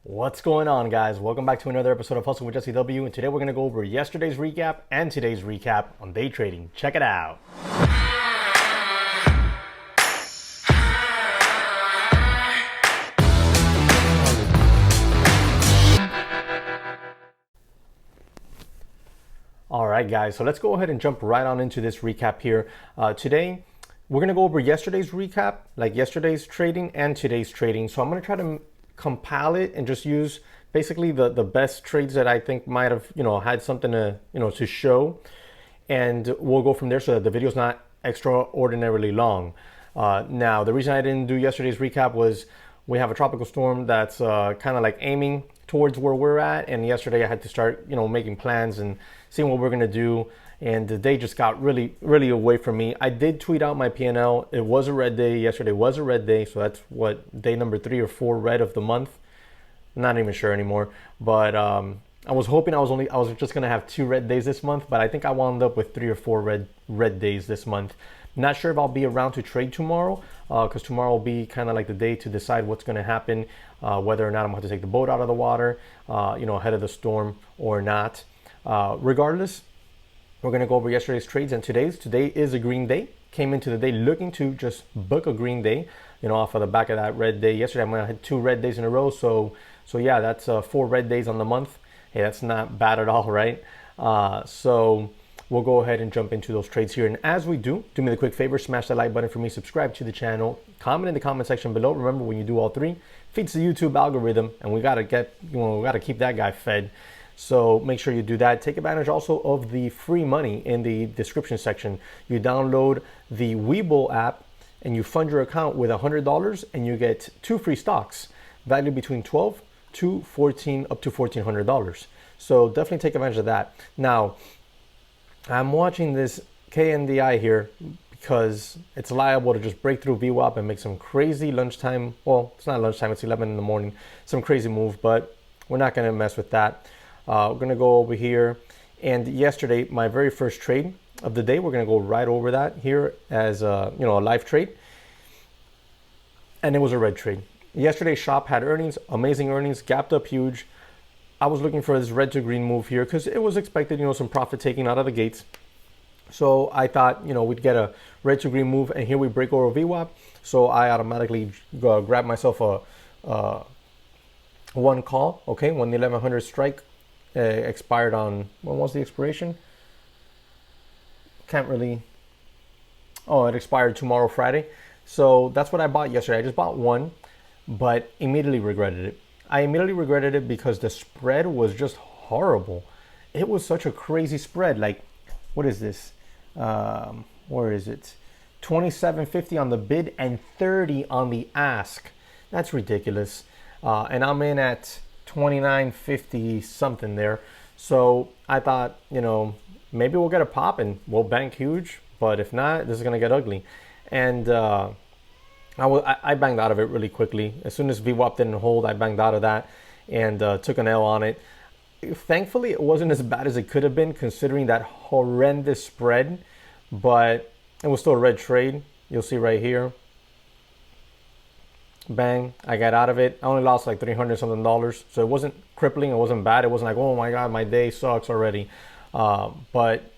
What's going on, guys? Welcome back to another episode of Hustle with JesseW, and today we're going to go over yesterday's recap and today's recap on day trading. Check it out. All right, guys, so let's go ahead and jump right on into this recap here. Today, we're going to go over yesterday's recap, like yesterday's trading and today's trading. So I'm going to try to compile it and just use basically the best trades that I think might have, had something to, to show. And we'll go from there so that the video's not extraordinarily long. Now, the reason I didn't do yesterday's recap was we have a tropical storm that's kind of like aiming towards where we're at. And yesterday I had to start, making plans and seeing what we're going to do. And the day just got really, really away from me. I did tweet out my P&L. It was a red day. Yesterday was a red day. So that's what, day number 3 or 4 red of the month. Not even sure anymore. But I was hoping I was just going to have 2 red days this month. But I think I wound up with 3 or 4 red days this month. Not sure if I'll be around to trade tomorrow. Because tomorrow will be kind of like the day to decide what's going to happen. Whether or not I'm going to take the boat out of the water, ahead of the storm or not. Regardless, we're going to go over yesterday's trades and today's. Today is a green day. Came into the day looking to just book a green day, off of the back of that red day. Yesterday I had 2 red days in a row. So yeah, that's 4 red days on the month. Hey, that's not bad at all, right? So we'll go ahead and jump into those trades here. And as we do me the quick favor, smash that like button for me, subscribe to the channel, comment in the comment section below. Remember, when you do all 3, feeds the YouTube algorithm, and we gotta keep that guy fed. So make sure you do that. Take advantage also of the free money in the description section. You download the Webull app and you fund your account with $100 and you get 2 free stocks valued between $12 to $14 up to $1,400. So definitely take advantage of that. Now, I'm watching this KNDI here because it's liable to just break through VWAP and make some crazy lunchtime. Well, it's not lunchtime, it's 11 in the morning. Some crazy move, but we're not going to mess with that. We're going to go over here, and yesterday, my very first trade of the day, we're going to go right over that here as a live trade, and it was a red trade. Yesterday, Shop had earnings, amazing earnings, gapped up huge. I was looking for this red to green move here because it was expected, some profit taking out of the gates. So I thought, we'd get a red to green move, and here we break over VWAP. So I automatically grabbed myself a one call, okay, when the 1100 strike. Expired on, when was the expiration? Can't really, it expired tomorrow, Friday. So that's what I bought yesterday. I just bought one, but immediately regretted it. I immediately regretted it because the spread was just horrible. It was such a crazy spread. Like, what is this? Where is it? 27.50 on the bid and 30 on the ask. That's ridiculous. And I'm in at 29.50 something there. So I thought, maybe we'll get a pop and we'll bank huge, but if not, this is gonna get ugly. And I banged out of it really quickly. As soon as VWAP didn't hold, I banged out of that and took an L on it. Thankfully, it wasn't as bad as it could have been considering that horrendous spread, but it was still a red trade. You'll see right here. Bang, I got out of it. I only lost like $300 something. So it wasn't crippling, it wasn't bad. It wasn't like, oh my God, my day sucks already. But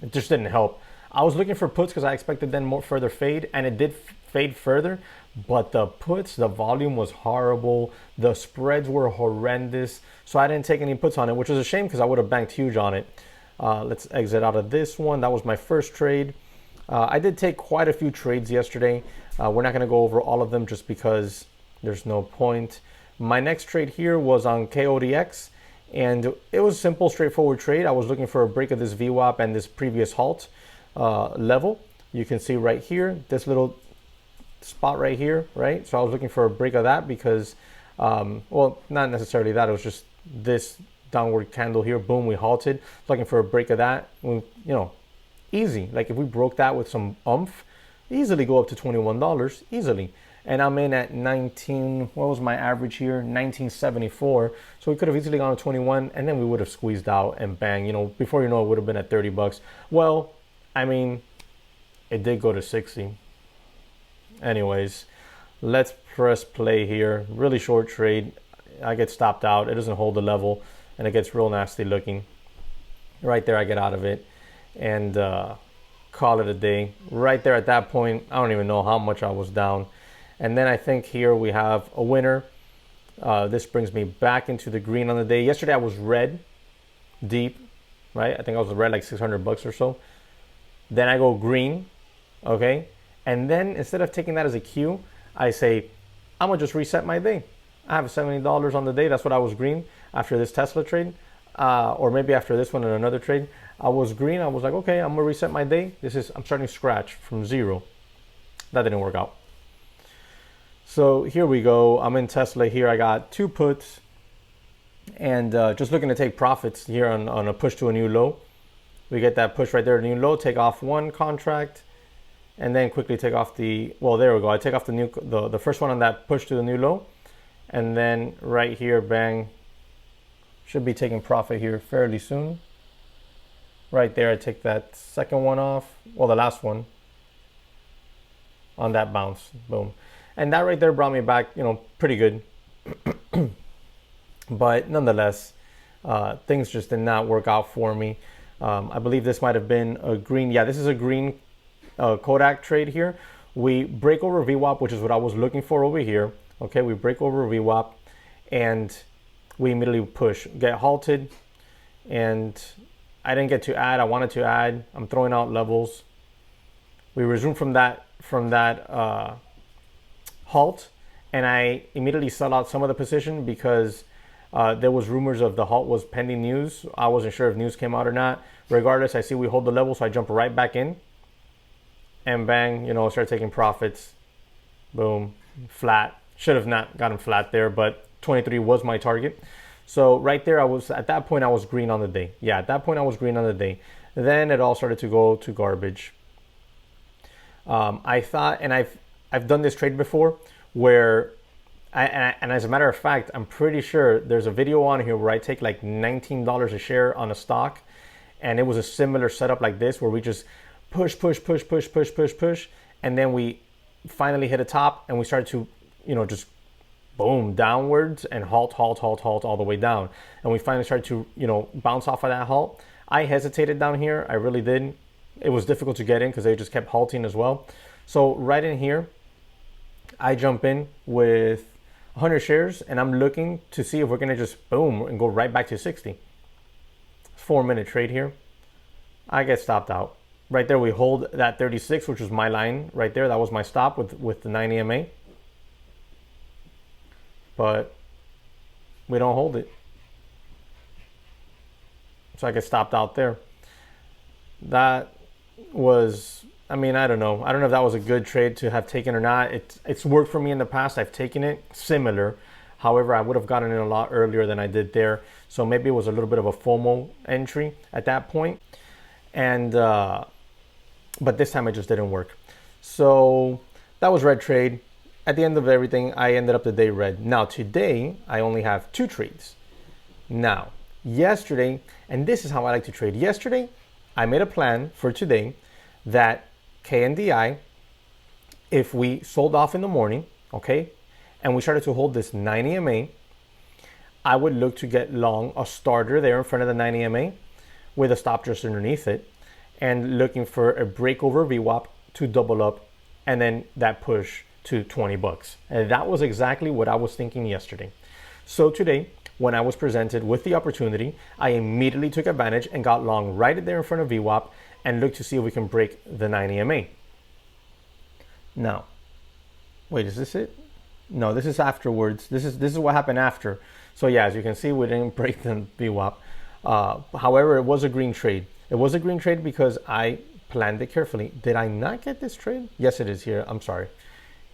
it just didn't help. I was looking for puts because I expected then more further fade, and it did fade further. But the puts, the volume was horrible. The spreads were horrendous. So I didn't take any puts on it, which was a shame because I would have banked huge on it. Let's exit out of this one. That was my first trade. I did take quite a few trades yesterday. We're not going to go over all of them just because there's no point. My next trade here was on KODX, and it was a simple, straightforward trade. I was looking for a break of this VWAP and this previous halt level. You can see right here, this little spot right here, right? So I was looking for a break of that because, well, not necessarily that. It was just this downward candle here. Boom, we halted. Looking for a break of that. Easy. Like if we broke that with some oomph, easily go up to $21, easily. And I'm in at 19, what was my average here? 1974. So we could have easily gone to 21 and then we would have squeezed out and bang, before you know it would have been at 30 bucks. Well, I mean, it did go to 60. Anyways, let's press play here. Really short trade. I get stopped out. It doesn't hold the level, and it gets real nasty looking. Right there, I get out of it and call it a day. Right there at that point, I don't even know how much I was down. And then I think here we have a winner. This brings me back into the green on the day. Yesterday I was red, deep, right? I think I was red like 600 bucks or so. Then I go green, okay? And then instead of taking that as a cue, I say, I'm gonna just reset my day. I have $70 on the day. That's what I was green after this Tesla trade, or maybe after this one and another trade. I was green. I was like, okay, I'm gonna reset my day. I'm starting scratch from zero. That didn't work out. So here we go. I'm in Tesla here. I got 2 puts and just looking to take profits here on a push to a new low. We get that push right there, new low, take off 1 contract and then quickly take off well, there we go. I take off the first one on that push to the new low. And then right here, bang, should be taking profit here fairly soon. Right there, I take that second one off. Well, the last one on that bounce, boom. And that right there brought me back, pretty good. But nonetheless, things just did not work out for me. I believe this might have been a green. Yeah, this is a green KODK trade here. We break over VWAP, which is what I was looking for over here. Okay, we break over VWAP and we immediately push, get halted. And I didn't get to add. I wanted to add. I'm throwing out levels. We resume from that halt, and I immediately sell out some of the position because there was rumors of the halt was pending news. I wasn't sure if news came out or not. Regardless, I see we hold the level, so I jump right back in and bang, start taking profits. Boom, flat. Should have not gotten flat there, but 23 was my target. So right there, at that point I was green on the day. Yeah, at that point I was green on the day. Then it all started to go to garbage. I thought, and I've done this trade before where, and as a matter of fact, I'm pretty sure there's a video on here where I take like $19 a share on a stock, and it was a similar setup like this where we just push, and then we finally hit a top and we started to, just boom, downwards and halt all the way down. And we finally started to, bounce off of that halt. I hesitated down here. I really did. It was difficult to get in because they just kept halting as well. So right in here, I jump in with 100 shares and I'm looking to see if we're going to just boom and go right back to 60. 4-minute trade here. I get stopped out. Right there, we hold that 36, which was my line right there. That was my stop with the 9 EMA. But we don't hold it. So I get stopped out there. That was, I don't know. I don't know if that was a good trade to have taken or not. It's worked for me in the past. I've taken it similar. However, I would have gotten in a lot earlier than I did there. So maybe it was a little bit of a FOMO entry at that point. And, but this time it just didn't work. So that was red trade. At the end of everything, I ended up the day red. Now today, I only have 2 trades. Now, yesterday, and this is how I like to trade. Yesterday, I made a plan for today that KNDI, if we sold off in the morning, okay, and we started to hold this 9 EMA, I would look to get long a starter there in front of the 9 EMA with a stop just underneath it and looking for a break over VWAP to double up and then that push to 20 bucks. And that was exactly what I was thinking yesterday. So today, when I was presented with the opportunity, I immediately took advantage and got long right there in front of VWAP and looked to see if we can break the 9 EMA. Now, wait, is this it? No, this is afterwards. This is what happened after. So yeah, as you can see, we didn't break the VWAP. However, it was a green trade. It was a green trade because I planned it carefully. Did I not get this trade? Yes, it is here. I'm sorry.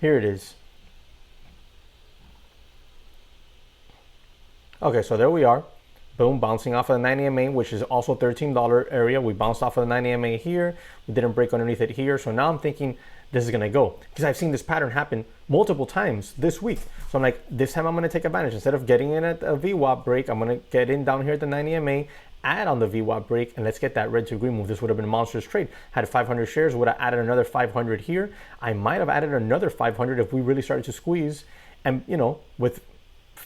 Here it is. Okay, so there we are. Boom, bouncing off of the 9 EMA, which is also $13 area. We bounced off of the 9 EMA here. We didn't break underneath it here. So now I'm thinking this is going to go because I've seen this pattern happen multiple times this week. So I'm like, this time I'm going to take advantage. Instead of getting in at a VWAP break, I'm going to get in down here at the 9 EMA, add on the VWAP break, and let's get that red to green move. This would have been a monstrous trade. Had 500 shares, would have added another 500 here. I might have added another 500 if we really started to squeeze. And, with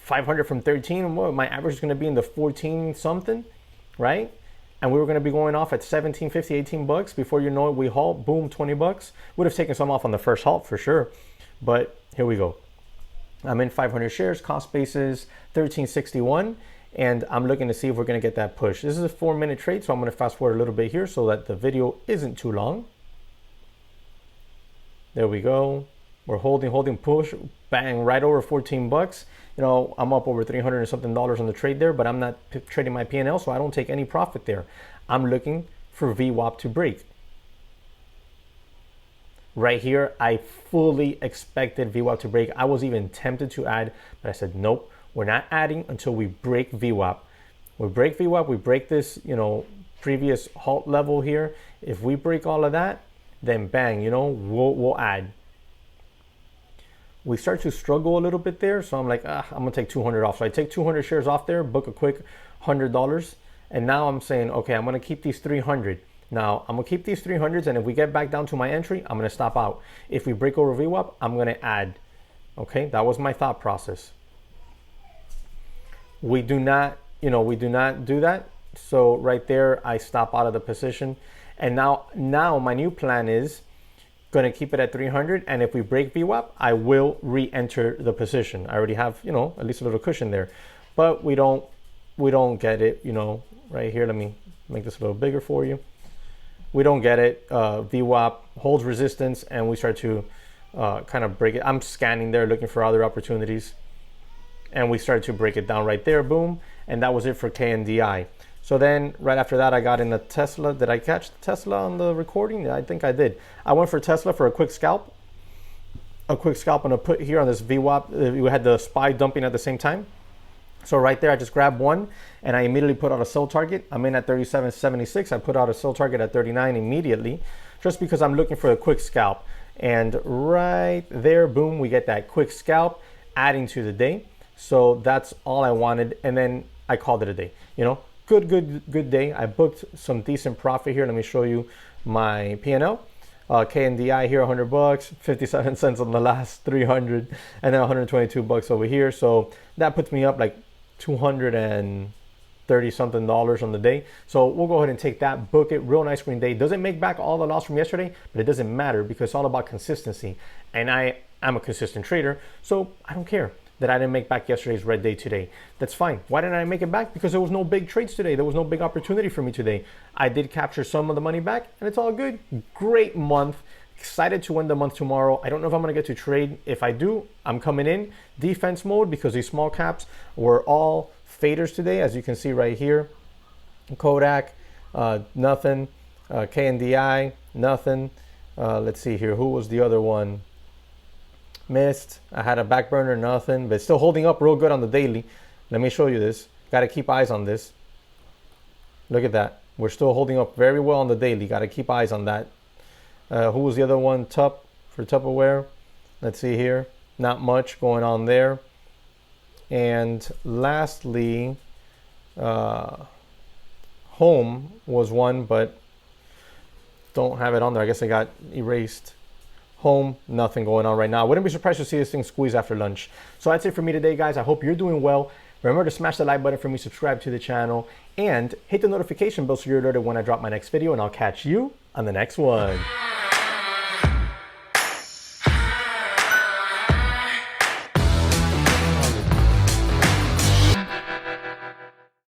500 from 13, well, my average is going to be in the 14 something, right? And we were going to be going off at 17.50, 18 bucks. Before you know it, we halt, boom, 20 bucks. Would have taken some off on the first halt for sure. But here we go. I'm in 500 shares, cost basis 1361, and I'm looking to see if we're going to get that push. This is a 4-minute trade, so I'm going to fast forward a little bit here so that the video isn't too long. There we go. We're holding, push, bang, right over 14 bucks. You know, I'm up over 300 and something dollars on the trade there, but I'm not trading my P&L, so I don't take any profit there. I'm looking for VWAP to break. Right here, I fully expected VWAP to break. I was even tempted to add, but I said, nope, we're not adding until we break VWAP. We break VWAP, we break this, you know, previous halt level here. If we break all of that, then bang, you know, we'll add. We start to struggle a little bit there, so I'm like, I'm gonna take 200 off. So I take 200 shares off there, book a quick $100, and now I'm saying, okay, I'm gonna keep these 300. Now, I'm gonna keep these 300s, and if we get back down to my entry, I'm gonna stop out. If we break over VWAP, I'm gonna add. Okay, that was my thought process. We do not, you know, we do not do that. So right there, I stop out of the position. And now my new plan is gonna keep it at 300, and if we break VWAP, I will re-enter the position. I already have, you know, at least a little cushion there, but we don't get it, you know, right here. Let me make this a little bigger for you. We don't get it. VWAP holds resistance, and we start to kind of break it. I'm scanning there, looking for other opportunities, and we started to break it down right there, boom, and that was it for KNDI. So then right after that, I got in the Tesla. Did I catch the Tesla on the recording? Yeah, I think I did. I went for Tesla for a quick scalp. A quick scalp on a put here on this VWAP. We had the SPY dumping at the same time. So right there, I just grabbed one, and I immediately put out a sell target. I'm in at 37.76. I put out a sell target at 39 immediately, just because I'm looking for a quick scalp. And right there, boom, we get that quick scalp, adding to the day. So that's all I wanted, and then I called it a day. You know, good day. I booked some decent profit here. Let me show you my P&L. KNDI here, 100 bucks, 57 cents on the last 300, and then 122 bucks over here. So that puts me up like 230 something dollars on the day. So we'll go ahead and take that, book it. Real nice green day. Doesn't make back all the loss from yesterday, but it doesn't matter because it's all about consistency. And I'm a consistent trader, so I don't care that I didn't make back yesterday's red day today. That's fine. Why didn't I make it back? Because there was no big trades today. There was no big opportunity for me today. I did capture some of the money back, and it's all good. Great month. Excited to win the month tomorrow. I don't know if I'm gonna get to trade. If I do, I'm coming in defense mode because these small caps were all faders today, as you can see right here. KODK, nothing. KNDI, nothing. Let's see here. Who was the other one? Missed. I had a back burner, nothing, but still holding up real good on the daily. Let me show you this. Got to keep eyes on this. Look at that. We're still holding up very well on the daily. Got to keep eyes on that. Who was the other one? Tup for Tupperware. Let's see here. Not much going on there. And lastly, Home was one, but don't have it on there. I guess it got erased. Home, nothing going on right now. I wouldn't be surprised to see this thing squeeze after lunch. So that's it for me today, guys. I hope you're doing well. Remember to smash the like button for me, subscribe to the channel, and hit the notification bell so you're alerted when I drop my next video, and I'll catch you on the next one.